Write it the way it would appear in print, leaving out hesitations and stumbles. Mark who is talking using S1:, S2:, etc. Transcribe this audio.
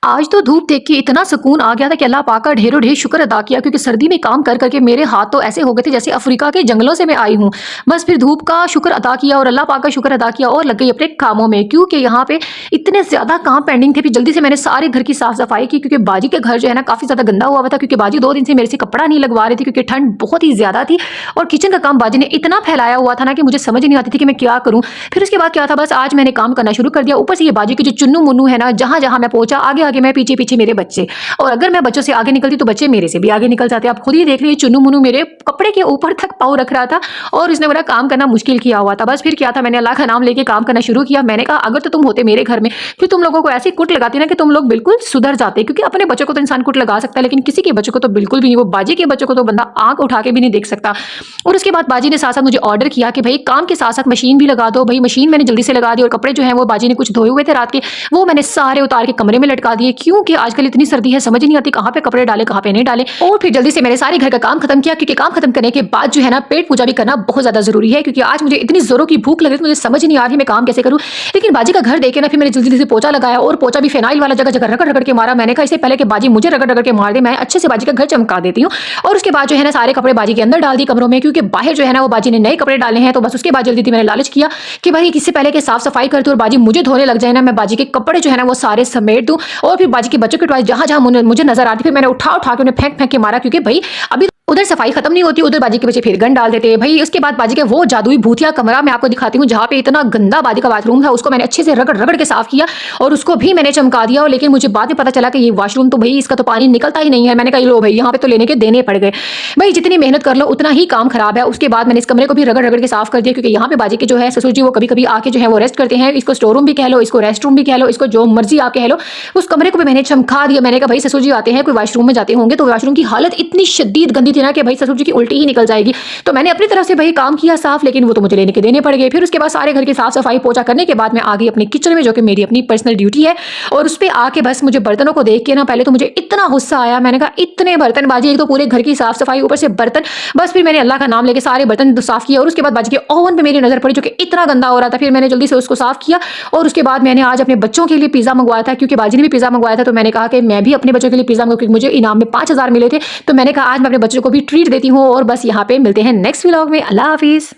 S1: आज तो धूप देख के इतना सुकून आ गया था कि अल्लाह पाक का ढेरों ढेर शुक्र अदा किया, क्योंकि सर्दी में काम कर करके मेरे हाथ तो ऐसे हो गए थे जैसे अफ्रीका के जंगलों से मैं आई हूँ। बस फिर धूप का शुक्र अदा किया और अल्लाह पाक का शुक्र अदा किया और लग गई अपने कामों में, क्योंकि यहाँ पे इतने ज़्यादा काम पेंडिंग थे। फिर जल्दी से मैंने सारे घर की साफ सफाई की, क्योंकि बाजी के घर जो है ना काफ़ी ज़्यादा गंदा हुआ था, क्योंकि बाजी 2 दिन से मेरे से कपड़ा नहीं लगवा रही थी क्योंकि ठंड बहुत ही ज़्यादा थी। और किचन का काम बाजी ने इतना फैलाया हुआ था ना कि मुझे समझ नहीं आती थी कि मैं क्या करूँ। फिर उसके बाद क्या था, बस आज मैंने काम करना शुरू कर दिया। ऊपर से ये बाजी के जो चुन्नू मुन्नू है ना, जहाँ जहाँ मैं पहुंचा आगे आगे मैं, पीछे पीछे मेरे बच्चे। और अगर मैं बच्चों से आगे निकलती तो बच्चे मेरे से भी आगे निकल जाते। आप खुद ही देख रही है, चुन्नू मुन्नू मेरे कपड़े के ऊपर तक पाँव रख रहा था और उसने मेरा काम करना मुश्किल किया हुआ था। बस फिर क्या था, मैंने अल्लाह का नाम लेके काम करना शुरू किया। मैंने कहा अगर तो तुम होते मेरे घर में, फिर तुम लोगों को ऐसी कुट लगाती ना कि तुम लोग बिल्कुल सुधर जाते, क्योंकि अपने बच्चों को तो इंसान कुट लगा सकता है लेकिन किसी के बच्चों को तो बिल्कुल भी नहीं। वो बाजी के बच्चों को तो बंदा आंख उठा के भी नहीं देख सकता। और उसके बाद बाजी ने साथ साथ मुझे ऑर्डर किया कि भाई काम के साथ साथ मशीन भी लगा दो। भाई मशीन मैंने जल्दी से लगा दी और कपड़े जो है वो बाजी ने कुछ धोए हुए थे रात के, वो मैंने सारे उतार के कमरे में लटका दिए, क्योंकि आजकल इतनी सर्दी है समझ नहीं आती कहाँ पे कपड़े डाले कहाँ पे नहीं डाले। और फिर जल्दी से मैंने सारे घर का काम खत्म किया, क्योंकि काम खत्म करने के बाद जो है ना पेट पूजा भी करना बहुत ज्यादा जरूरी है, क्योंकि आज मुझे इतनी जोरों की भूख लग रही थी, मुझे समझ नहीं आ रही मैं काम कैसे करूँ। लेकिन बाजी का घर देखे ना, फिर मैंने जल्दी से पोछा लगाया और पोछा भी फेनाइल वाला जगह जगह रगड़ रगड़ के मारा। मैंने कहा इससे पहले कि बाजी मुझे रगड़ रगड़ के मार दे, मैं अच्छे से बाजी का घर चमका देती हूँ। और उसके बाद जो है ना सारे कपड़े बाजी के अंदर डाल दिए कमरों में, क्योंकि बाहर जो है ना वो बाजी ने नए कपड़े डाले हैं। तो बस उसके बाद जल्दी मैंने लालच किया कि भाई इससे पहले कि साफ सफाई कर दूं और बाजी मुझे धोने लग जाए ना, मैं बाजी के कपड़े जो है ना वो सारे समेट दूं और फिर बाजी के बच्चों के टॉयज जहां जहां मुझे नजर आती फिर मैंने उठा उठा के उन्हें फेंक फेंक के मारा, क्योंकि भाई अभी उधर सफाई खत्म नहीं होती, उधर बाजी के बच्चे फिर गन डाल देते हैं। भाई उसके बाद बाजी के वो जादुई भूतिया कमरा मैं आपको दिखाती हूँ, जहाँ पे इतना गंदा बाजी का बाथरूम था, उसको मैंने अच्छे से रगड़ रगड़ के साफ किया और उसको भी मैंने चमका दिया। और लेकिन मुझे बाद में पता चला कि ये वॉशरूम तो भाई इसका तो पानी निकलता ही नहीं है। मैंने कहा लो भाई यहाँ पे तो लेने के देने पड़ गए। भाई जितनी मेहनत कर लो उतना ही काम खराब है। उसके बाद मैंने इस कमरे को भी रगड़ रगड़ के साफ कर दिया, क्योंकि यहाँ पे बाजी के जो है ससुर जी वो कभी कभी आके जो है वो रेस्ट करते हैं। इसको स्टोर रूम भी कह लो, इसको रेस्ट रूम भी कह लो, इसको जो मर्जी आप कह लो। उस कमरे को भी मैंने चमका दिया। मैंने कहा भाई ससुर जी आते हैं, कोई वॉशरूम में जाते होंगे तो वॉशरूम की हालत इतनी शदीद गंदी थी ना कि भाई ससुर जी की उल्टी ही निकल जाएगी। तो मैंने अपनी तरफ से भाई काम किया साफ, लेकिन वो तो मुझे लेने के देने पड़ गए। फिर उसके बाद सारे घर की साफ सफाई पोछा करने के बाद मैं आ गई अपनी किचन में, जो कि मेरी अपनी पर्सनल ड्यूटी है। और उस पर आके बस मुझे बर्तनों को देख के ना पहले तो मुझे इतना गुस्सा आया। मैंने कहा इतने बर्तन बाजी, एक तो पूरे घर की साफ सफाई ऊपर से बर्तन। बस फिर मैंने अल्लाह का नाम लेके सारे बर्तन साफ किया। और उसके बाद बाजी के ओवन पे मेरी नजर पड़ी जो कि इतना गंदा हो रहा था। फिर मैंने जल्दी से उसको साफ किया और उसके बाद मैंने आज अपने बच्चों के लिए पिज्जा मंगवाया था, क्योंकि बाजी ने भी पिज्जा मंगवाया था। तो मैंने कहा कि मैं भी अपने बच्चों के लिए पिज्जा मंगवाऊं, क्योंकि मुझे इनाम में 5000 मिले थे। तो मैंने कहा आज मैं अपने बच्चों को भी ट्रीट देती हूँ। और बस यहाँ पे मिलते हैं नेक्स्ट व्लॉग में। अल्लाह हाफिज।